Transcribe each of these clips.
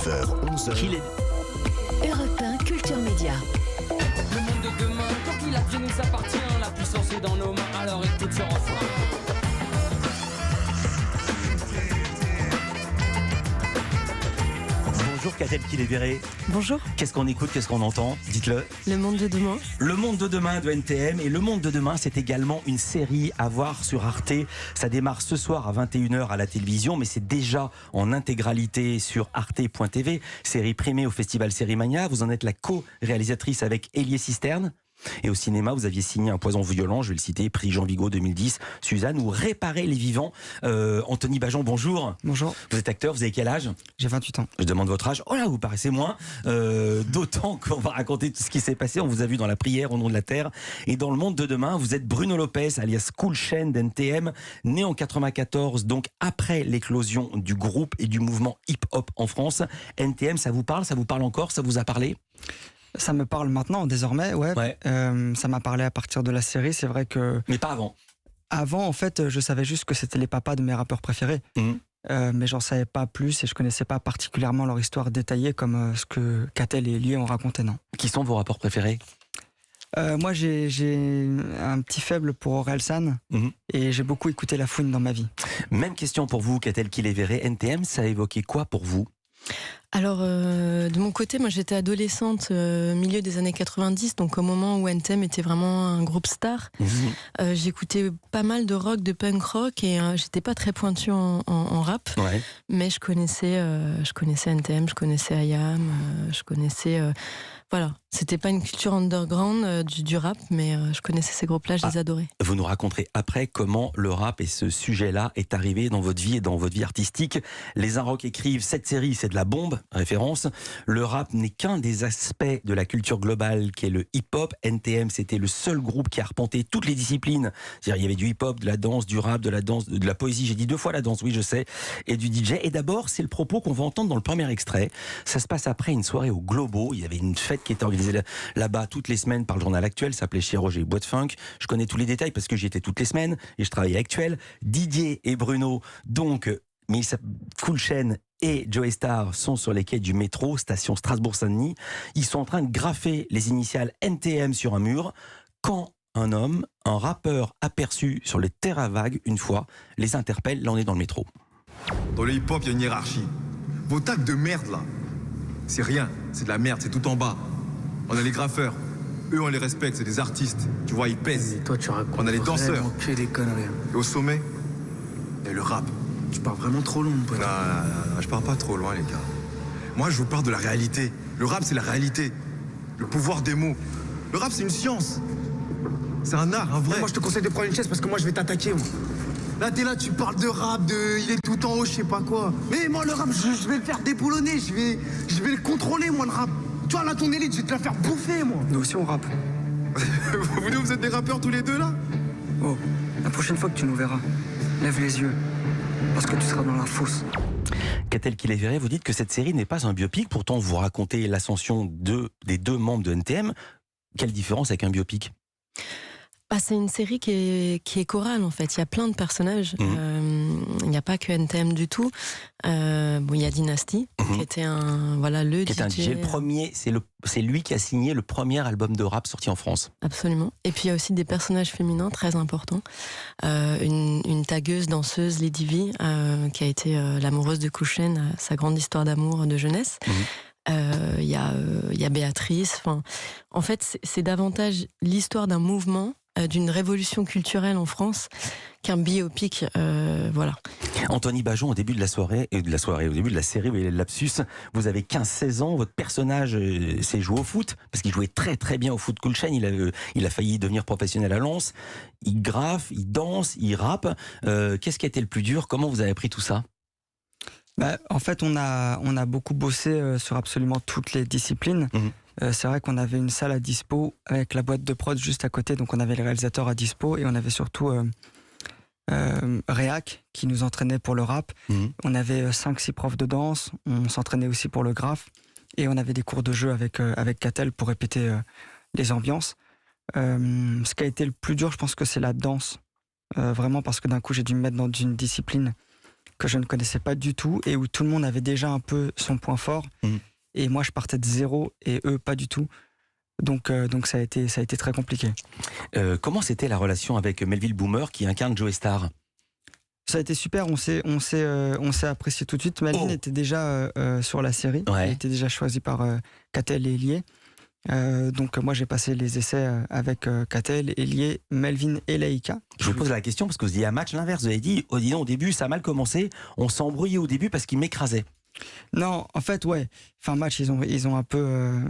9h, 11h. Qu'il est... Europe 1 Culture Média. Le monde de demain, tant qu'il a pris nous appartient. La puissance est dans nos mains, alors écoute ce refrain. Bonjour Catel Kiléveré. Bonjour. Qu'est-ce qu'on écoute, qu'est-ce qu'on entend? Dites-le. Le monde de demain. Le monde de demain de NTM. Et le monde de demain, c'est également une série à voir sur Arte. Ça démarre ce soir à 21h à la télévision, mais c'est déjà en intégralité sur arte.tv. Série primée au Festival Sérimania. Vous en êtes la co-réalisatrice avec Élie Cisterne. Et au cinéma, vous aviez signé Un poison violent, je vais le citer, prix Jean Vigo 2010, Suzanne, ou Réparer les vivants. Anthony Bajon, bonjour. Bonjour. Vous êtes acteur, vous avez quel âge? J'ai 28 ans. Je demande votre âge. Oh là, vous paraissez moins. D'autant qu'on va raconter tout ce qui s'est passé. On vous a vu dans La prière au nom de la terre. Et dans le monde de demain, vous êtes Bruno Lopez, alias Cool Chain d'NTM, né en 94, donc après l'éclosion du groupe et du mouvement hip-hop en France. NTM, ça vous parle encore? Ça vous a parlé? Ça me parle maintenant, désormais, ouais. Ça m'a parlé à partir de la série, c'est vrai que... Mais pas avant. Avant, en fait, je savais juste que c'était les papas de mes rappeurs préférés. Mais j'en savais pas plus et je connaissais pas particulièrement leur histoire détaillée comme ce que Catel et Élie ont raconté, non. Qui sont vos rappeurs préférés? Moi, j'ai un petit faible pour Orelsan et j'ai beaucoup écouté La Fouine dans ma vie. Même question pour vous, Catel Kiléveré. NTM, ça a évoqué quoi pour vous? Alors, de mon côté, moi j'étais adolescente milieu des années 90, donc au moment où NTM était vraiment un groupe star. J'écoutais pas mal de rock, de punk rock, et j'étais pas très pointue en rap, mais je connaissais NTM, je connaissais IAM, je connaissais... Voilà, c'était pas une culture underground du rap, mais je connaissais ces groupes-là, je les adorais. Vous nous raconterez après comment le rap et ce sujet-là est arrivé dans votre vie et dans votre vie artistique. Les Inrocks écrivent: cette série, c'est de la bombe, référence. Le rap n'est qu'un des aspects de la culture globale qui est le hip-hop. NTM, c'était le seul groupe qui a arpenté toutes les disciplines. C'est-à-dire, il y avait du hip-hop, de la danse, du rap, de la danse, de la poésie. J'ai dit 2 fois la danse, oui, je sais, et du DJ. Et d'abord, c'est le propos qu'on va entendre dans le premier extrait. Ça se passe après une soirée au Globo. Il y avait une fête qui était organisée là-bas toutes les semaines par le journal Actuel, ça s'appelait Chez Roger Boîte Funk. Je connais tous les détails parce que j'y étais toutes les semaines et je travaillais Actuel. Didier et Bruno, donc, mais Cool Chain et Joey Star sont sur les quais du métro, station Strasbourg-Saint-Denis. Ils sont en train de graffer les initiales NTM sur un mur quand un homme, un rappeur aperçu sur le terrain vague une fois, les interpelle. Là, on est dans le métro. Dans le hip-hop, il y a une hiérarchie. Vos tags de merde, là, c'est rien, c'est de la merde, c'est tout en bas. On a les graffeurs, eux on les respecte, c'est des artistes, tu vois, ils pèsent. Et toi tu racontes On a les danseurs. que des conneries. Et au sommet, il y a le rap. Tu pars vraiment trop loin, mon pote. Non, je pars pas trop loin, les gars. Moi, je vous parle de la réalité. Le rap, c'est la réalité. Le pouvoir des mots. Le rap, c'est une science. C'est un art, un vrai. Moi, je te conseille de prendre une chaise parce que moi, je vais t'attaquer, moi. Là, t'es là, tu parles de rap, il est tout en haut, je sais pas quoi. Mais moi, le rap, je vais le faire déboulonner, je vais le contrôler, moi, le rap. Tu vois, là, ton élite, je vais te la faire bouffer, moi. Nous aussi, on rappe. Vous êtes des rappeurs tous les deux, là? Oh, la prochaine fois que tu nous verras, lève les yeux. Parce que tu seras dans la fosse. Catel Kiléveré, vous dites que cette série n'est pas un biopic, pourtant vous racontez l'ascension des 2 membres de NTM. Quelle différence avec un biopic? C'est une série qui est chorale, en fait. Il y a plein de personnages. Il n'y a pas que NTM du tout. Il y a Dynasty, qui était le DJ. Le premier, c'est lui qui a signé le premier album de rap sorti en France. Absolument. Et puis il y a aussi des personnages féminins très importants. Une tagueuse, danseuse, Lady V, qui a été l'amoureuse de Cool Chain, sa grande histoire d'amour de jeunesse. Il y a Béatrice. En fait, c'est davantage l'histoire d'un mouvement, d'une révolution culturelle en France qu'un biopic, voilà. Anthony Bajon, au début de la soirée, au début de la série, vous avez le lapsus, vous avez 15-16 ans, votre personnage s'est joué au foot, parce qu'il jouait très très bien au foot. Cool Chain, il a failli devenir professionnel à Lens, il graffe, il danse, il rappe. Qu'est-ce qui a été le plus dur? Comment vous avez appris tout ça? En fait, on a beaucoup bossé sur absolument toutes les disciplines. C'est vrai qu'on avait une salle à dispo avec la boîte de prod juste à côté, donc on avait les réalisateurs à dispo et on avait surtout Réac qui nous entraînait pour le rap. On avait 5-6 profs de danse, on s'entraînait aussi pour le graphe et on avait des cours de jeu avec Catel pour répéter les ambiances. Ce qui a été le plus dur, je pense que c'est la danse. Vraiment parce que d'un coup j'ai dû me mettre dans une discipline que je ne connaissais pas du tout et où tout le monde avait déjà un peu son point fort. Et moi, je partais de zéro et eux, pas du tout. Donc ça a été très compliqué. Comment c'était la relation avec Melville Boomer qui incarne Joey Starr? Ça a été super, on s'est apprécié tout de suite. Melvin était déjà sur la série, il était déjà choisi par Catel et Elie. Donc moi j'ai passé les essais avec Catel, Elie, Melvin et Laïka. Je vous pose la question parce que vous avez dit un match l'inverse, vous avez dit, oh, dis donc, au début ça a mal commencé, on s'est embrouillé au début parce qu'il m'écrasait. Non, en fait ouais, fin match ils ont un peu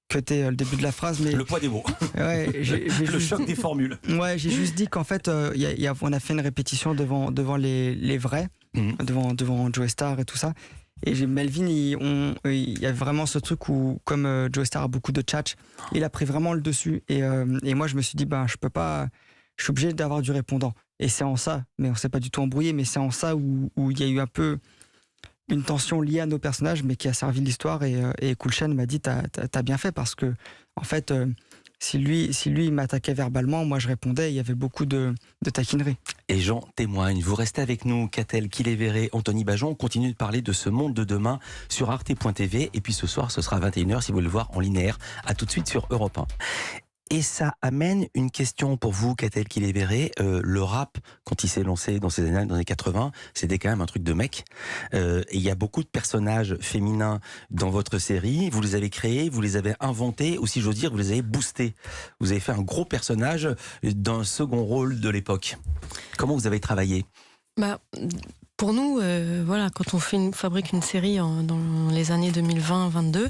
cuté le début de la phrase, mais le poids des mots. Ouais, le choc des formules. Ouais, j'ai juste dit qu'en fait on a fait une répétition devant les vrais, devant Joey Starr et tout ça. Et Melvin, il y a vraiment ce truc où, comme Joey Starr a beaucoup de tchatch, il a pris vraiment le dessus. Et moi, je me suis dit, je peux pas, je suis obligé d'avoir du répondant. Et c'est en ça, mais on s'est pas du tout embrouillé, mais c'est en ça où il y a eu un peu une tension liée à nos personnages, mais qui a servi l'histoire. Et Cool Chain m'a dit, t'as bien fait, parce que, en fait, si lui il m'attaquait verbalement, moi je répondais, il y avait beaucoup de taquinerie. Et Jean témoigne, vous restez avec nous, Catel, Kiléveré, Anthony Bajon, on continue de parler de ce monde de demain sur arte.tv, et puis ce soir ce sera 21h si vous voulez le voir en linéaire. À tout de suite sur Europe 1. Et ça amène une question pour vous, Catel Kiléveré. Le rap, quand il s'est lancé dans ces années 80, c'était quand même un truc de mec. Et il y a beaucoup de personnages féminins dans votre série. Vous les avez créés, vous les avez inventés, ou si j'ose dire, vous les avez boostés. Vous avez fait un gros personnage d'un second rôle de l'époque. Comment vous avez travaillé ? Pour nous, voilà, quand on fabrique une série dans les années 2020-22,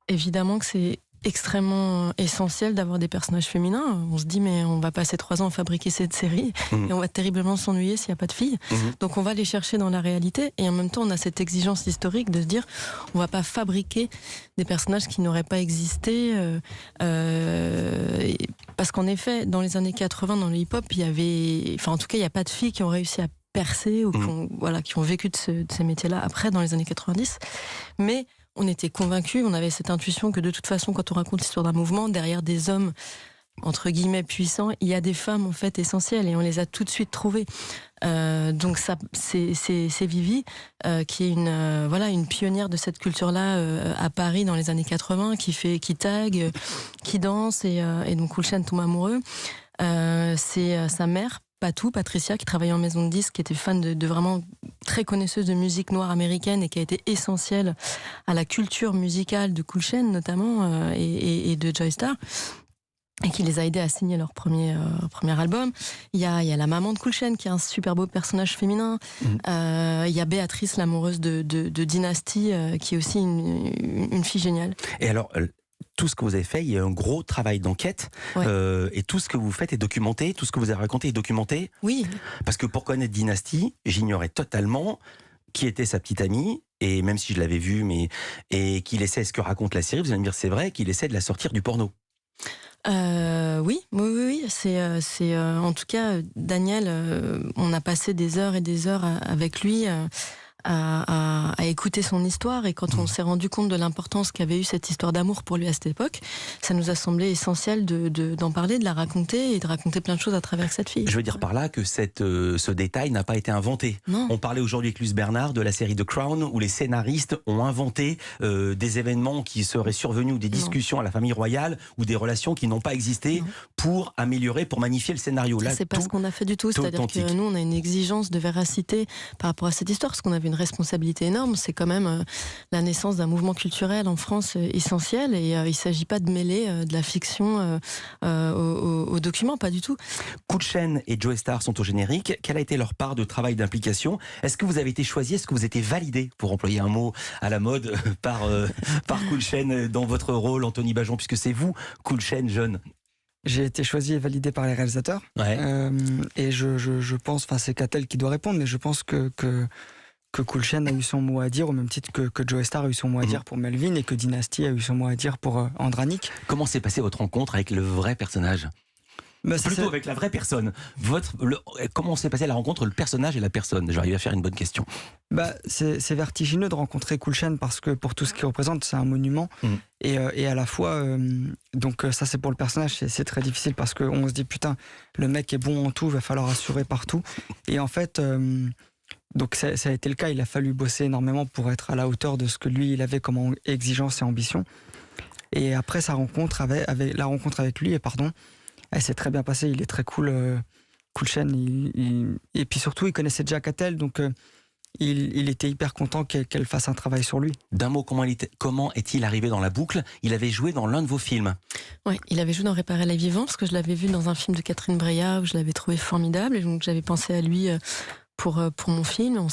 évidemment que c'est extrêmement essentiel d'avoir des personnages féminins. On se dit mais on va passer 3 ans à fabriquer cette série et on va terriblement s'ennuyer s'il n'y a pas de filles. Donc on va les chercher dans la réalité et en même temps on a cette exigence historique de se dire on va pas fabriquer des personnages qui n'auraient pas existé parce qu'en effet dans les années 80 dans le hip-hop il y avait, enfin en tout cas il n'y a pas de filles qui ont réussi à percer ou qui ont vécu de ces métiers-là après dans les années 90, mais on était convaincus, on avait cette intuition que de toute façon, quand on raconte l'histoire d'un mouvement, derrière des hommes, entre guillemets, puissants, il y a des femmes, en fait, essentielles, et on les a tout de suite trouvées. Donc ça, c'est Vivi, qui est une pionnière de cette culture-là à Paris dans les années 80, qui tag, qui danse, et donc Cool Chain tombe amoureux. C'est sa mère, Patricia, qui travaillait en maison de disques, qui était fan de vraiment très connaisseuse de musique noire américaine et qui a été essentielle à la culture musicale de Cool Chain notamment et de Joey Starr, et qui les a aidés à signer leur premier album. Il y a la maman de Cool Chain qui est un super beau personnage féminin. Il y a Béatrice, l'amoureuse de Dynasty, qui est aussi une fille géniale. Et alors tout ce que vous avez fait, il y a un gros travail d'enquête, et tout ce que vous faites est documenté, tout ce que vous avez raconté est documenté. Oui. Parce que pour connaître Dynasty, j'ignorais totalement qui était sa petite amie, et même si je l'avais vue, et qu'il essaie, ce que raconte la série, vous allez me dire c'est vrai, qu'il essaie de la sortir du porno. Oui, c'est en tout cas Daniel, on a passé des heures et des heures avec lui à écouter son histoire, et quand on s'est rendu compte de l'importance qu'avait eu cette histoire d'amour pour lui à cette époque, ça nous a semblé essentiel d'en parler, de la raconter et de raconter plein de choses à travers cette fille. Je veux dire par là que ce détail n'a pas été inventé. Non. On parlait aujourd'hui avec Luce Bernard de la série The Crown où les scénaristes ont inventé des événements qui seraient survenus, ou des discussions à la famille royale, ou des relations qui n'ont pas existé pour améliorer, pour magnifier le scénario. Là, c'est pas ce qu'on a fait du tout. C'est-à-dire que nous, on a une exigence de véracité par rapport à cette histoire, parce qu'on avait une responsabilité énorme. C'est quand même la naissance d'un mouvement culturel en France essentiel, et il ne s'agit pas de mêler de la fiction au document, pas du tout. Cool Chain et Joey Starr sont au générique. Quelle a été leur part de travail d'implication ? Est-ce que vous avez été choisi ? Est-ce que vous avez été validé, pour employer un mot à la mode, par Cool Chain dans votre rôle, Anthony Bajon, puisque c'est vous, Cool Chain jeune ? J'ai été choisi et validé par les réalisateurs. Et je pense, c'est Catel qui doit répondre, mais je pense que Cool Chain a eu son mot à dire, au même titre que Joey Starr a eu son mot à dire pour Melvin, et que Dynasty a eu son mot à dire pour Andranik. Comment s'est passée votre rencontre avec le vrai personnage ? Plutôt avec la vraie personne. Comment s'est passée la rencontre, le personnage et la personne ? J'arrive à faire une bonne question. C'est vertigineux de rencontrer Cool Chain, parce que pour tout ce qu'il représente, c'est un monument. Et à la fois, donc ça c'est pour le personnage, c'est très difficile, parce qu'on se dit putain, le mec est bon en tout, il va falloir assurer partout. Et en fait, Donc ça a été le cas, il a fallu bosser énormément pour être à la hauteur de ce que lui, il avait comme exigence et ambition. Et après la rencontre avec lui, elle s'est très bien passée, il est très cool, cool chaîne. Et puis surtout, il connaissait déjà Catel, donc il était hyper content qu'elle fasse un travail sur lui. D'un mot, comment est-il arrivé dans la boucle? Il avait joué dans l'un de vos films. Oui, il avait joué dans Réparer les vivants, parce que je l'avais vu dans un film de Catherine Breillat, où je l'avais trouvé formidable, et donc j'avais pensé à lui pour mon film. On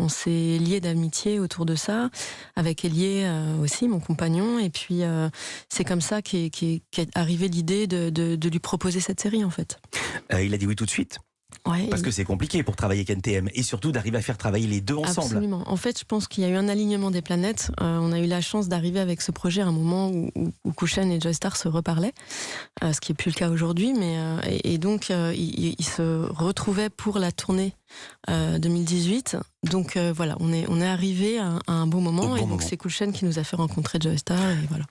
s'est liés d'amitié autour de ça, avec Elie aussi, mon compagnon, et puis c'est comme ça qu'est arrivée l'idée de lui proposer cette série, en fait. Il a dit oui tout de suite? Ouais, Parce que c'est compliqué pour travailler avec NTM, et surtout d'arriver à faire travailler les deux ensemble. Absolument. En fait, je pense qu'il y a eu un alignement des planètes. On a eu la chance d'arriver avec ce projet à un moment où Kouchen et Joystar se reparlaient, ce qui n'est plus le cas aujourd'hui. Et donc, ils se retrouvaient pour la tournée 2018. Donc voilà, on est arrivé à un bon moment. Et donc, c'est Kouchen qui nous a fait rencontrer Joystar. Et voilà.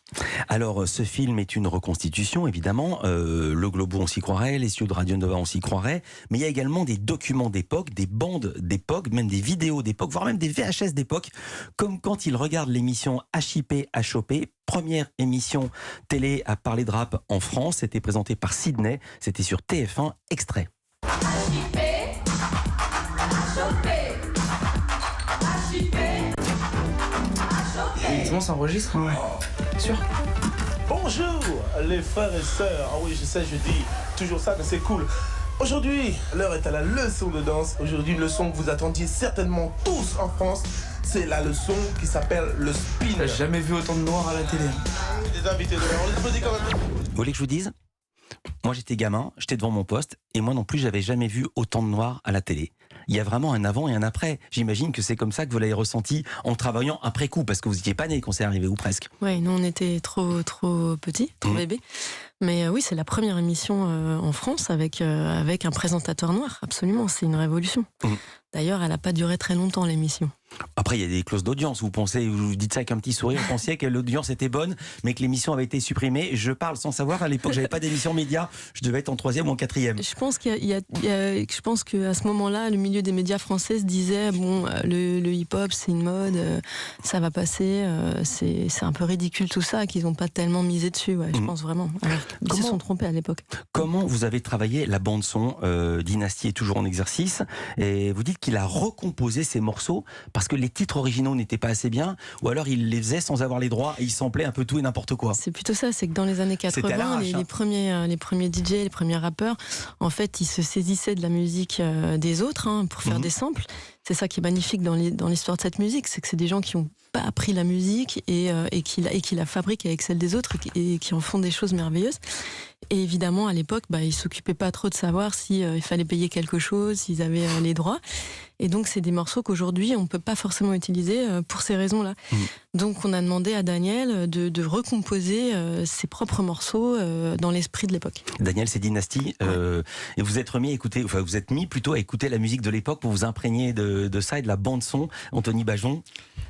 Alors, ce film est une reconstitution, évidemment. Le Globo, on s'y croirait. Les studios de Radio Nova, on s'y croirait. Mais il y a également des documents d'époque, des bandes d'époque, même des vidéos d'époque, voire même des VHS d'époque, comme quand il regarde l'émission HIP HOP, première émission télé à parler de rap en France. C'était présenté par Sydney, c'était sur TF1, extrait. HIP HOP HIP. Comment ça enregistre? Ouais. Sûr? Bonjour les frères et sœurs. Ah oui, je sais, je dis toujours ça, mais c'est cool. Aujourd'hui, l'heure est à la leçon de danse. Aujourd'hui, une leçon que vous attendiez certainement tous en France. C'est la leçon qui s'appelle le spin. J'ai jamais vu autant de noirs à la télé. Des invités de l'heure, on les applaudit quand même. Vous voulez que je vous dise? Moi, j'étais gamin, j'étais devant mon poste, et moi non plus, j'avais jamais vu autant de noirs à la télé. Il y a vraiment un avant et un après. J'imagine que c'est comme ça que vous l'avez ressenti en travaillant après coup, parce que vous n'étiez pas né quand c'est arrivé, ou presque. Oui, nous on était trop petits, trop bébés. Mais oui, c'est la première émission en France avec un présentateur noir, absolument, c'est une révolution. D'ailleurs, elle n'a pas duré très longtemps, l'émission. Après, il y a des clauses d'audience. Vous dites ça avec un petit sourire, vous pensiez que l'audience était bonne, mais que l'émission avait été supprimée. Je parle sans savoir, à l'époque, j'avais pas d'émission média, je devais être en 3e ou en 4e. Je pense je pense qu'à ce moment-là, le milieu des médias français se disait, bon, le hip-hop, c'est une mode, ça va passer, c'est un peu ridicule tout ça, qu'ils n'ont pas tellement misé dessus, ouais, je pense vraiment. Alors, ils se sont trompés à l'époque. Comment vous avez travaillé la bande-son? Dynasty est toujours en exercice, et vous dites qu'il a recomposé ses morceaux parce que les titres originaux n'étaient pas assez bien, ou alors il les faisait sans avoir les droits et il samplait un peu tout et n'importe quoi. C'est plutôt ça, c'est que dans les années 80, les premiers DJ, les premiers rappeurs, en fait, ils se saisissaient de la musique des autres pour faire des samples. C'est ça qui est magnifique dans l'histoire de cette musique, c'est que c'est des gens qui n'ont pas appris la musique et qui la fabriquent avec celle des autres et qui en font des choses merveilleuses. Et évidemment, à l'époque, ils ne s'occupaient pas trop de savoir s'il fallait payer quelque chose, s'ils avaient les droits. Et donc, c'est des morceaux qu'aujourd'hui, on ne peut pas forcément utiliser pour ces raisons-là. Donc, on a demandé à Daniel de recomposer ses propres morceaux dans l'esprit de l'époque. Daniel, c'est Dynasty. Et vous êtes mis plutôt à écouter la musique de l'époque pour vous imprégner de ça et de la bande-son. Anthony Bajon.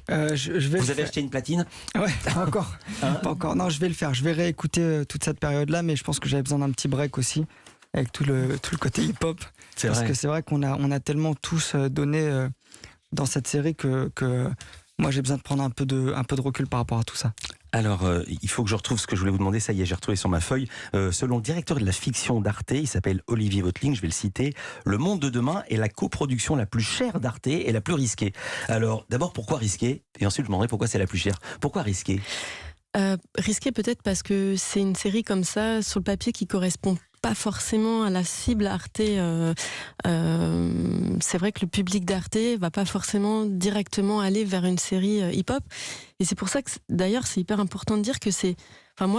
Vous avez acheté une platine? Ouais, pas encore. Pas encore. Non, je vais le faire. Je vais réécouter toute cette période-là, mais je pense que j'avais besoin d'un petit break aussi, avec tout le côté hip-hop. Parce que c'est vrai qu'on a tellement tous donné dans cette série que moi j'ai besoin de prendre un peu de recul par rapport à tout ça. Alors, il faut que je retrouve ce que je voulais vous demander, ça y est, j'ai retrouvé sur ma feuille. Selon le directeur de la fiction d'Arte, il s'appelle Olivier Voteling, je vais le citer, Le Monde de demain est la coproduction la plus chère d'Arte et la plus risquée. Alors, d'abord, pourquoi risquer? Et ensuite, je me demanderai pourquoi c'est la plus chère. Pourquoi risquer? Risqué peut-être parce que c'est une série comme ça, sur le papier, qui correspond pas forcément à la cible Arte. C'est vrai que le public d'Arte va pas forcément directement aller vers une série hip-hop. Et c'est pour ça que, d'ailleurs, c'est hyper important de dire que c'est... Enfin,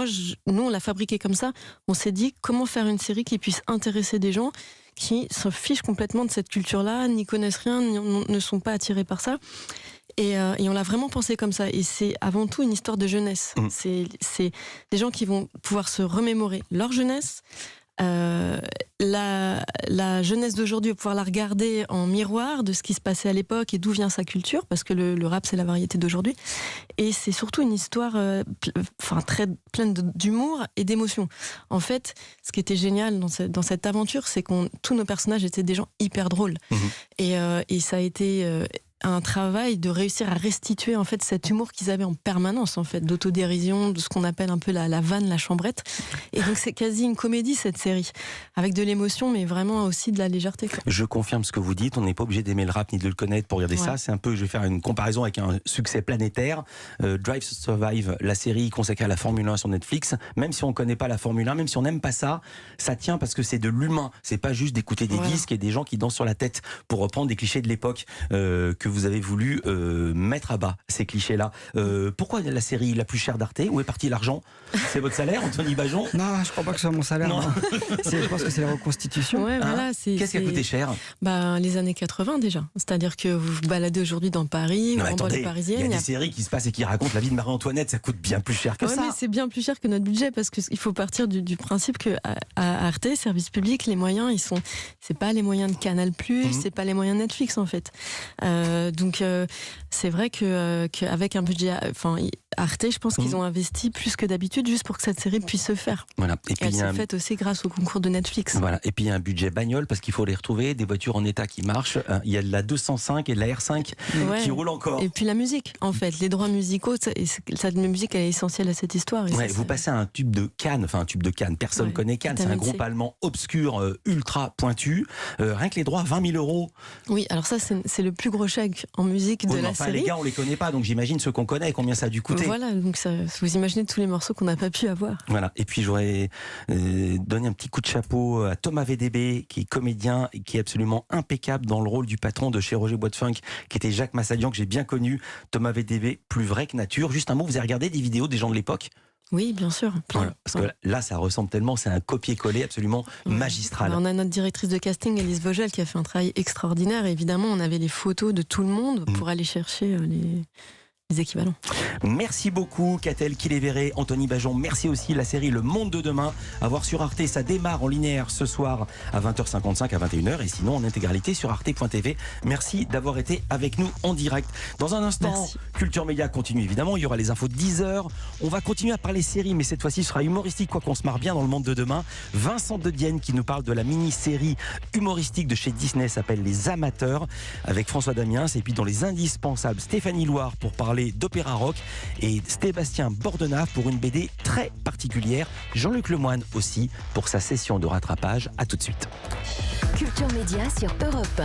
nous, on l'a fabriqué comme ça. On s'est dit, comment faire une série qui puisse intéresser des gens qui s'en fichent complètement de cette culture-là, n'y connaissent rien, ne sont pas attirés par ça. Et on l'a vraiment pensé comme ça. Et c'est avant tout une histoire de jeunesse. C'est des gens qui vont pouvoir se remémorer leur jeunesse, la jeunesse d'aujourd'hui, pouvoir la regarder en miroir de ce qui se passait à l'époque et d'où vient sa culture, parce que le rap c'est la variété d'aujourd'hui, et c'est surtout une histoire très pleine d'humour et d'émotion. En fait, ce qui était génial dans cette aventure, c'est que tous nos personnages étaient des gens hyper drôles, et ça a été un travail de réussir à restituer en fait cet humour qu'ils avaient en permanence, en fait, d'autodérision, de ce qu'on appelle un peu la vanne, la chambrette. Et donc c'est quasi une comédie, cette série, avec de l'émotion mais vraiment aussi de la légèreté, quoi. Je confirme ce que vous dites, on n'est pas obligé d'aimer le rap ni de le connaître pour regarder ça. C'est un peu, je vais faire une comparaison avec un succès planétaire, Drive to Survive, la série consacrée à la Formule 1 sur Netflix. Même si on ne connaît pas la Formule 1, même si on n'aime pas ça, ça tient parce que c'est de l'humain, c'est pas juste d'écouter des disques et des gens qui dansent sur la tête, pour reprendre des clichés de l'époque que vous avez voulu mettre à bas, ces clichés-là. Pourquoi la série la plus chère d'Arte? Où est parti l'argent? C'est votre salaire, Anthony Bajon? Non, je crois pas que ce soit mon salaire. Non. Je pense que c'est la reconstitution. Ouais, voilà, qu'est-ce qui a coûté cher? Les années 80 déjà. C'est-à-dire que vous vous baladez aujourd'hui dans Paris, ou en banlieue parisienne. Il y a des séries qui se passent et qui racontent la vie de Marie-Antoinette, ça coûte bien plus cher que ça. Mais c'est bien plus cher que notre budget, parce qu'il faut partir du principe que à Arte, service public, les moyens, c'est pas les moyens de Canal+, c'est pas les moyens de Netflix en fait. Donc c'est vrai qu'avec un budget, Arte, je pense qu'ils ont investi plus que d'habitude juste pour que cette série puisse se faire. Voilà. Et puis elle s'est faite aussi grâce au concours de Netflix. Voilà. Et puis il y a un budget bagnole parce qu'il faut les retrouver, des voitures en état qui marchent. Il y a de la 205 et de la R5 qui roulent encore. Et puis la musique, en fait, les droits musicaux, cette musique elle est essentielle à cette histoire. Vous passez à un tube de Cannes, personne connaît Cannes, c'est un groupe allemand obscur, ultra pointu. Rien que les droits, 20 000 €. Oui, alors ça c'est le plus gros chèque en musique de la série. Les gars, on les connaît pas, donc j'imagine ceux qu'on connaît, combien ça a dû coûter. Voilà, donc vous imaginez tous les morceaux qu'on n'a pas pu avoir. Voilà, et puis j'aurais donné un petit coup de chapeau à Thomas VDB, qui est comédien et qui est absolument impeccable dans le rôle du patron de chez Roger Boitefunk, qui était Jacques Massadian, que j'ai bien connu. Thomas VDB, plus vrai que nature. Juste un mot, vous avez regardé des vidéos des gens de l'époque? Oui, bien sûr. Voilà, parce que là, ça ressemble tellement, c'est un copier-coller absolument magistral. On a notre directrice de casting, Elise Vogel, qui a fait un travail extraordinaire. Et évidemment, on avait les photos de tout le monde pour aller chercher les équivalents. Merci beaucoup, Catel Kiléveré, Anthony Bajon. Merci aussi, la série Le Monde de Demain, à voir sur Arte. Ça démarre en linéaire ce soir à 20h55, à 21h, et sinon en intégralité sur arte.tv. Merci d'avoir été avec nous en direct. Dans un instant, Culture Média continue évidemment. Il y aura les infos de 10h. On va continuer à parler séries, mais cette fois-ci, ce sera humoristique, quoi qu'on se marre bien dans Le Monde de Demain. Vincent de Dienne qui nous parle de la mini-série humoristique de chez Disney, s'appelle Les Amateurs, avec François Damiens. Et puis dans les indispensables, Stéphanie Loire pour parler d'opéra rock et Sébastien Bordenave pour une BD très particulière. Jean-Luc Lemoyne aussi pour sa session de rattrapage. À tout de suite. Culture Média sur Europe 1.